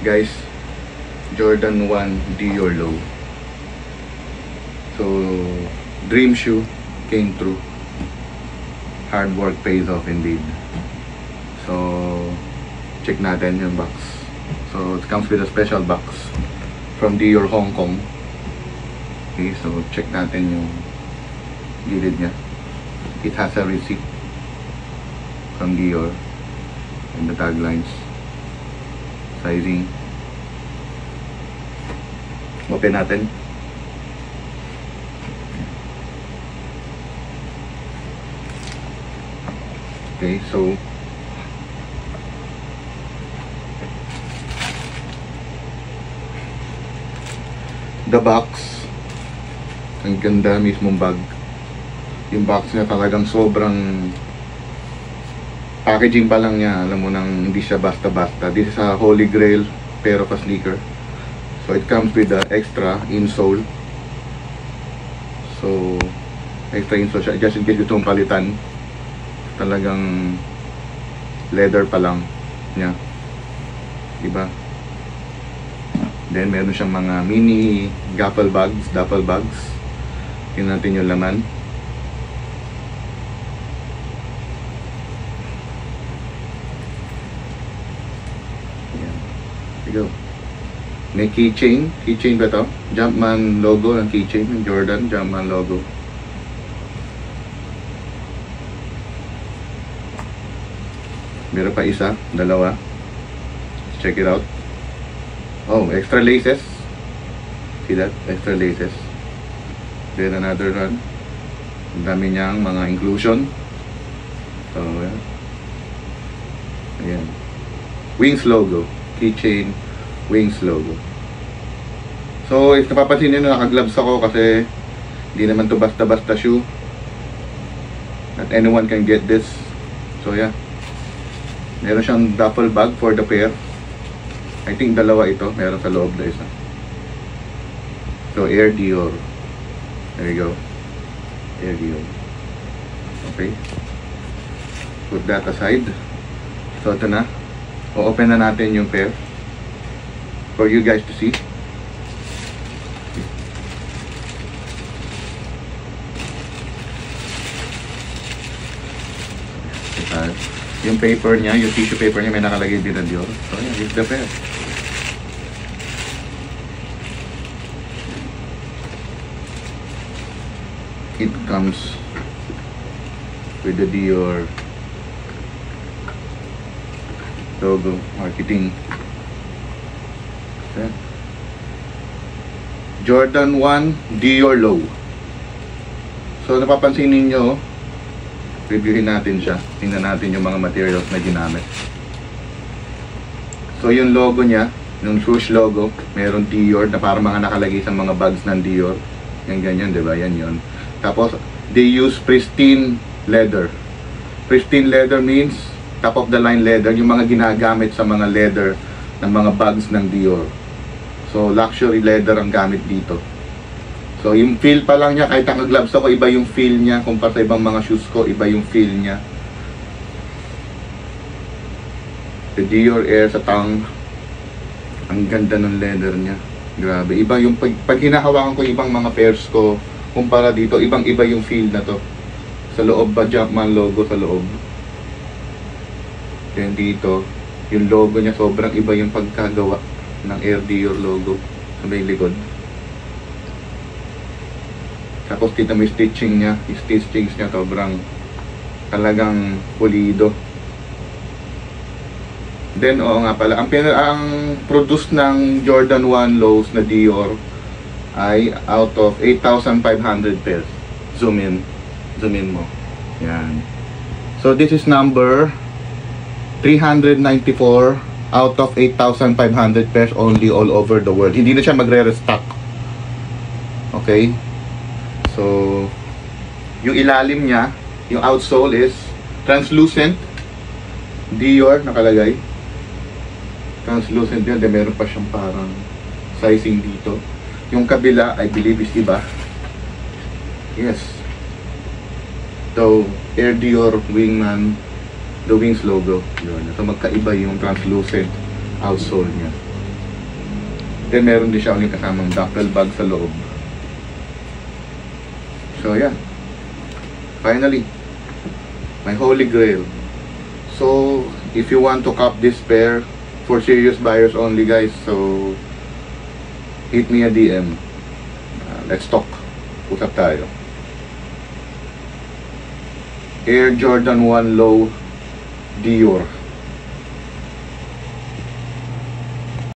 Guys, Jordan 1 Dior Low. So, dream shoe came true. Hard work pays off indeed. So, check natin yung box. So, it comes with a special box from Dior Hong Kong. Okay, so check natin yung gilid niya. It has a receipt from Dior and the taglines, sizing. Open natin. Okay, so the box, ang ganda mismong bag. Yung box niya talagang sobrang packaging pa lang niya, alam mo nang hindi siya basta-basta. This is a holy grail pair of a sneaker. So it comes with the extra insole. So extra insole siya, just in case gusto mong palitan. Talagang leather pa lang niya, diba? Then meron siyang mga mini duffel bags. Tingnan natin yung laman. Ayan. Here we go. May keychain. Keychain ba ito? Jumpman logo ng keychain. Jordan Jumpman logo. Meron pa isa, dalawa. Check it out. Oh, extra laces. See that? Extra laces. Then another one. Ang dami niyang mga inclusion. So, yeah. Ayan. Wings logo. Keychain. Wings logo. So, if napapansin nyo, naka-gloves ako kasi hindi naman to basta-basta shoe. Not anyone can get this. So, yeah. Meron siyang duffel bag for the pair. I think dalawa ito. Meron sa loob na isa. So, Air Dior. There you go. Air Dior. Okay. Put that aside. So, ito na. O-open na natin yung pair for you guys to see. Yung paper niya, yung tissue paper niya, may nakalagay din na Dior. So, yeah, it's the pair. It comes with the Dior logo, marketing. Okay. Jordan 1 Dior Low. So, napapansin ninyo, reviewin natin siya. Tingnan natin yung mga materials na ginamit. So, yung logo niya, yung swoosh logo, meron Dior na parang mga nakalagay sa mga bags ng Dior. Yan ganyan, diba? Yan yun. Tapos, they use pristine leather. Pristine leather means top of the line leather, yung mga ginagamit sa mga leather ng mga bags ng Dior. So, luxury leather ang gamit dito. So, yung feel pa lang niya, kahit naka-gloves ako, iba yung feel niya. Kumpara sa ibang mga shoes ko, iba yung feel niya. The Dior Air sa tang, ang ganda ng leather niya. Grabe. Iba yung, pag hinahawakan ko ibang mga pairs ko, kumpara dito, ibang-iba yung feel na to. Sa loob ba, Jumpman logo sa loob. Then dito, yung logo niya, sobrang iba yung pagkagawa ng Air Dior logo sa may likod. Tapos dito may stitching niya, yung stitchings niya sobrang talagang pulido. Then, oo nga pala, ang produce ng Jordan 1 Lows na Dior ay out of 8,500 pairs. Zoom in mo. Yan. So, this is number 394 out of 8,500 pairs only all over the world. Hindi na siya magre-restock. Okay? So, yung ilalim niya, yung outsole is translucent. Dior nakalagay. Translucent yan. Then meron pa siyang parang sizing dito. Yung kabila, I believe is iba. Yes. So, Air Dior Wingman, the Wings logo. Yun. So, magkaiba yung translucent outsole niya. Then meron din siya ulit kasamang duffel bag sa loob. So yan. Finally, my holy grail. So if you want to cop this pair, for serious buyers only guys, so hit me a DM. Let's talk. Usap tayo. Air Jordan 1 Low Dior.